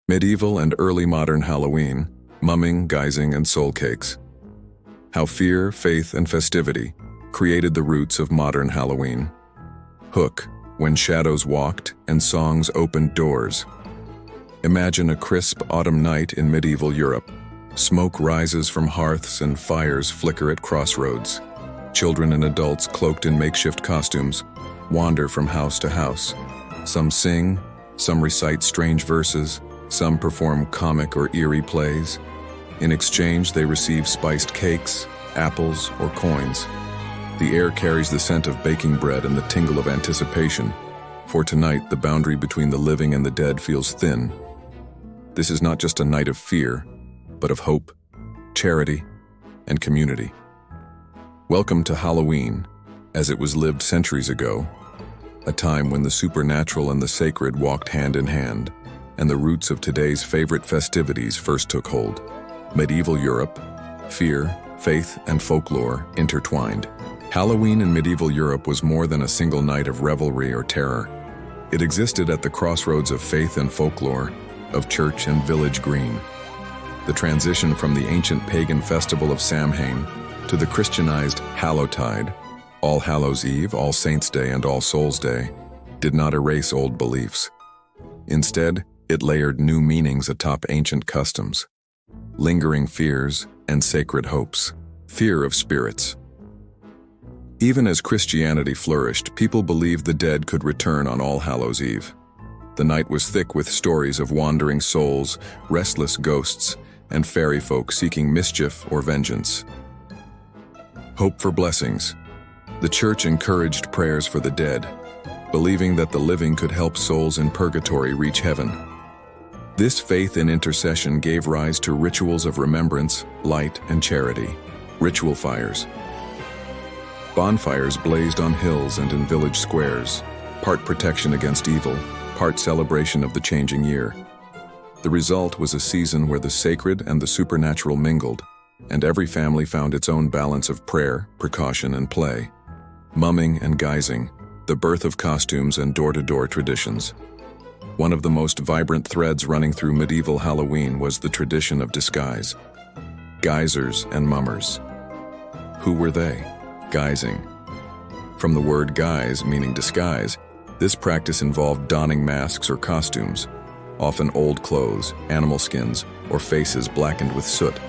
Medieval and early modern Halloween, mumming, guising, and soul cakes. How fear, faith, and festivity created the roots of modern Halloween. Hook, when shadows walked and songs opened doors. Imagine a crisp autumn night in medieval Europe. Smoke rises from hearths and fires flicker at crossroads. Children and adults cloaked in makeshift costumes wander from house to house. Some sing, some recite strange verses, some perform comic or eerie plays. In exchange, they receive spiced cakes, apples, or coins. The air carries the scent of baking bread and the tingle of anticipation, for tonight the boundary between the living and the dead feels thin. This is not just a night of fear, but of hope, charity, and community. Welcome to Halloween, as it was lived centuries ago, a time when the supernatural and the sacred walked hand in hand, and the roots of today's favorite festivities first took hold. Medieval Europe, fear, faith, and folklore intertwined. Halloween in medieval Europe was more than a single night of revelry or terror. It existed at the crossroads of faith and folklore, of church and village green. The transition from the ancient pagan festival of Samhain to the Christianized Allhallowtide, All Hallows Eve, All Saints' Day, and All Souls' Day, did not erase old beliefs. Instead, it layered new meanings atop ancient customs, lingering fears and sacred hopes. Fear of spirits. Even as Christianity flourished, people believed the dead could return on All Hallows Eve. The night was thick with stories of wandering souls, restless ghosts, and fairy folk seeking mischief or vengeance. Hope for blessings. The church encouraged prayers for the dead, believing that the living could help souls in purgatory reach heaven. This faith in intercession gave rise to rituals of remembrance, light, and charity. Ritual fires. Bonfires blazed on hills and in village squares, part protection against evil, part celebration of the changing year. The result was a season where the sacred and the supernatural mingled, and every family found its own balance of prayer, precaution, and play. Mumming and guising, the birth of costumes and door-to-door traditions. One of the most vibrant threads running through medieval Halloween was the tradition of disguise. Guisers and mummers. Who were they? Guising. From the word guise, meaning disguise, this practice involved donning masks or costumes, often old clothes, animal skins, or faces blackened with soot.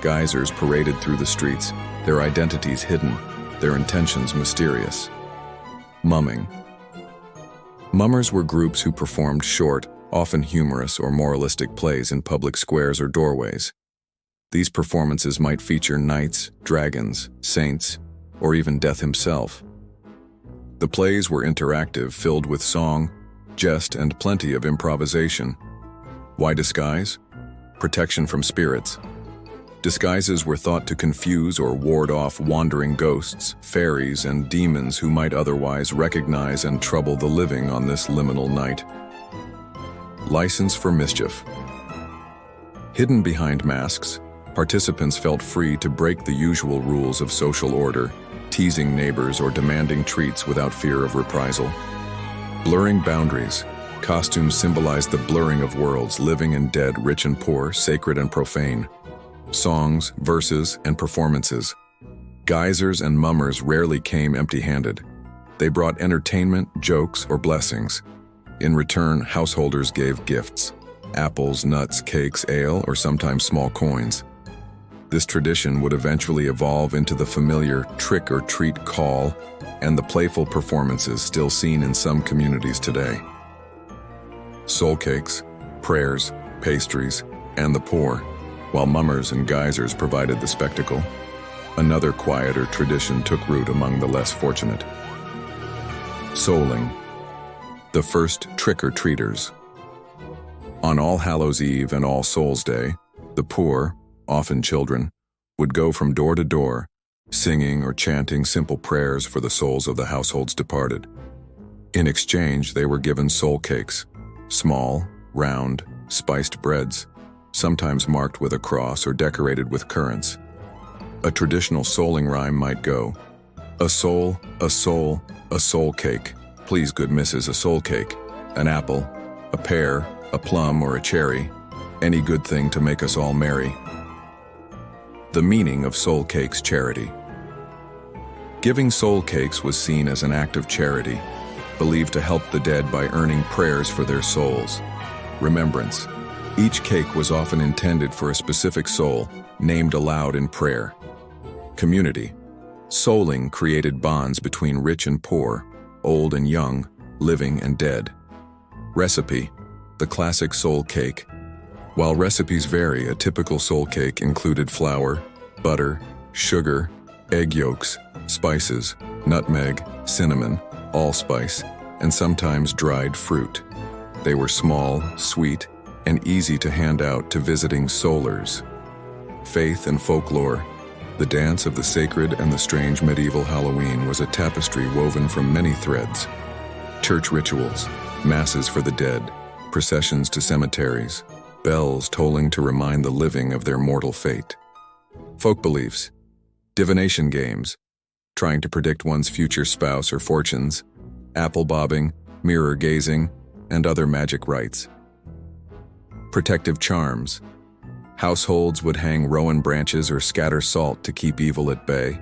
Guisers paraded through the streets, their identities hidden, their intentions mysterious. Mumming. Mummers were groups who performed short, often humorous or moralistic plays in public squares or doorways. These performances might feature knights, dragons, saints, or even death himself. The plays were interactive, filled with song, jest, and plenty of improvisation. Why disguise? Protection from spirits. Disguises were thought to confuse or ward off wandering ghosts, fairies, and demons who might otherwise recognize and trouble the living on this liminal night. License for mischief. Hidden behind masks, participants felt free to break the usual rules of social order, teasing neighbors or demanding treats without fear of reprisal. Blurring boundaries. Costumes symbolized the blurring of worlds, living and dead, rich and poor, sacred and profane. Songs, verses, and performances. Guisers and mummers rarely came empty-handed. They brought entertainment, jokes, or blessings. In return, householders gave gifts: apples, nuts, cakes, ale, or sometimes small coins. This tradition would eventually evolve into the familiar trick-or-treat call and the playful performances still seen in some communities today. Soul cakes, prayers, pastries, and the poor. While mummers and guisers provided the spectacle, another quieter tradition took root among the less fortunate. Souling. The first trick-or-treaters. On All Hallows Eve and All Souls' Day, the poor, often children, would go from door to door, singing or chanting simple prayers for the souls of the households departed. In exchange, they were given soul cakes, small, round, spiced breads, sometimes marked with a cross or decorated with currants. A traditional souling rhyme might go, "A soul, a soul, a soul cake. Please, good missus, a soul cake. An apple, a pear, a plum or a cherry, any good thing to make us all merry. The meaning of soul cakes charity. Giving soul cakes was seen as an act of charity, believed to help the dead by earning prayers for their souls. Remembrance. Each cake was often intended for a specific soul, named aloud in prayer. Community. Souling created bonds between rich and poor, old and young, living and dead. Recipe. The classic soul cake. While recipes vary, a typical soul cake included flour, butter, sugar, egg yolks, spices, nutmeg, cinnamon, allspice, and sometimes dried fruit. They were small, sweet, and easy to hand out to visiting soulers. Faith and folklore. The dance of the sacred and the strange medieval Halloween was a tapestry woven from many threads. Church rituals, masses for the dead, processions to cemeteries, bells tolling to remind the living of their mortal fate. Folk beliefs. Divination games, trying to predict one's future spouse or fortunes, apple bobbing, mirror gazing, and other magic rites. Protective charms. Households would hang rowan branches or scatter salt to keep evil at bay.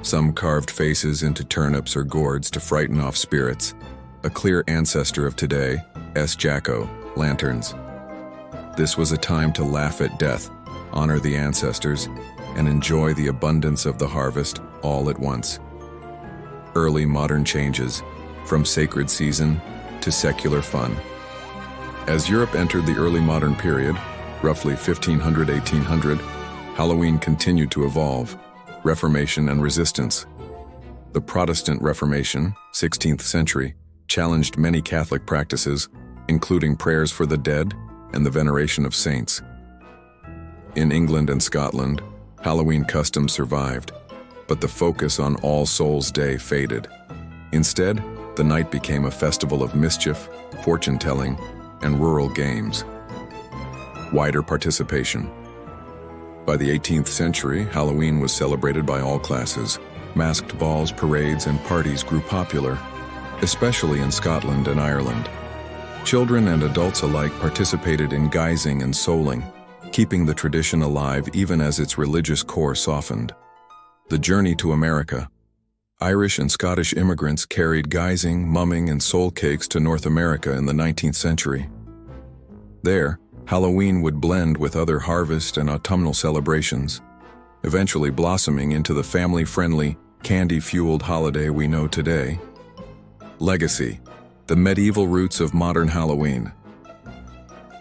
Some carved faces into turnips or gourds to frighten off spirits. A clear ancestor of today, JackOLanterns. This was a time to laugh at death, honor the ancestors, and enjoy the abundance of the harvest all at once. Early modern changes, from sacred season to secular fun. As Europe entered the early modern period, roughly 1500–1800, Halloween continued to evolve. Reformation and resistance. The Protestant Reformation, 16th century, challenged many Catholic practices, including prayers for the dead and the veneration of saints. In England and Scotland, Halloween customs survived, but the focus on All Souls' Day faded. Instead, the night became a festival of mischief, fortune-telling, and rural games. Wider participation. By the 18th century, Halloween was celebrated by all classes. Masked balls, parades, and parties grew popular, especially in Scotland and Ireland. Children and adults alike participated in guising and souling, keeping the tradition alive even as its religious core softened. The journey to America. Irish and Scottish immigrants carried guising, mumming, and soul cakes to North America in the 19th century. There, Halloween would blend with other harvest and autumnal celebrations, eventually blossoming into the family-friendly, candy-fueled holiday we know today. Legacy. The medieval roots of modern Halloween.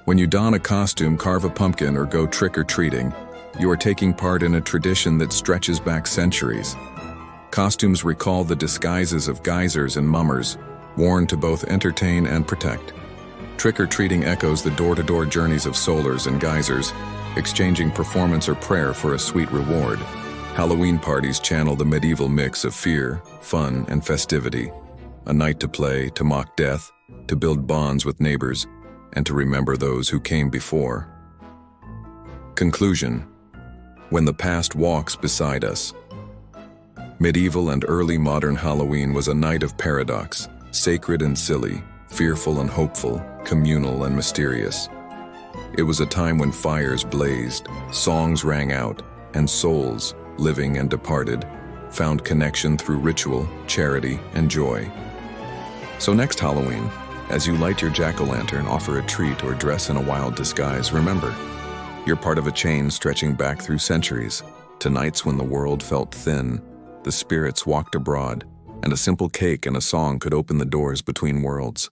When you don a costume, carve a pumpkin, or go trick-or-treating, you are taking part in a tradition that stretches back centuries. Costumes recall the disguises of guisers and mummers, worn to both entertain and protect. Trick-or-treating echoes the door-to-door journeys of soulers and guisers, exchanging performance or prayer for a sweet reward. Halloween parties channel the medieval mix of fear, fun, and festivity. A night to play, to mock death, to build bonds with neighbors, and to remember those who came before. Conclusion. When the past walks beside us. Medieval and early modern Halloween was a night of paradox, sacred and silly, fearful and hopeful, communal and mysterious. It was a time when fires blazed, songs rang out, and souls, living and departed, found connection through ritual, charity, and joy. So next Halloween, as you light your jack-o'-lantern, offer a treat, or dress in a wild disguise, remember, you're part of a chain stretching back through centuries, to nights when the world felt thin, the spirits walked abroad, and a simple cake and a song could open the doors between worlds.